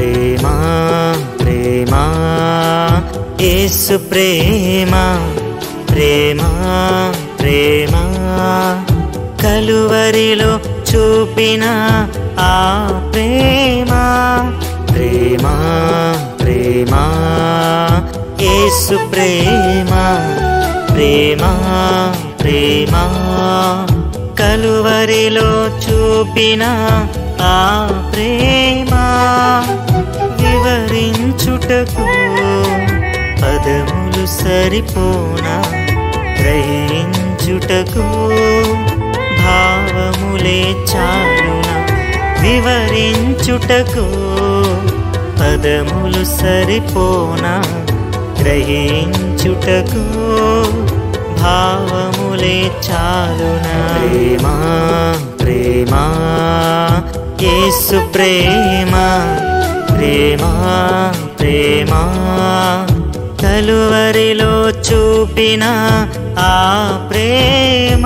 ప్రేమ ప్రేమ యేసు ప్రేమ ప్రేమ ప్రేమ కలువరిలో చూపిన ఆ ప్రేమ ప్రేమ ప్రేమ యేసు ప్రేమ ప్రేమ ప్రేమ కలువరిలో చూపిన ఆ ప్రేమ వివరించుటకు పదములు సరిపోనా గ్రహించుటకు భావములే చాలునా వివరించుటకు పదములు సరిపోనా గ్రహించుటకు భావములే చాలునా ప్రేమ ప్రేమ యేసు ప్రేమ ప్రేమ ప్రేమ కలువరిలో చూపిన ఆ ప్రేమ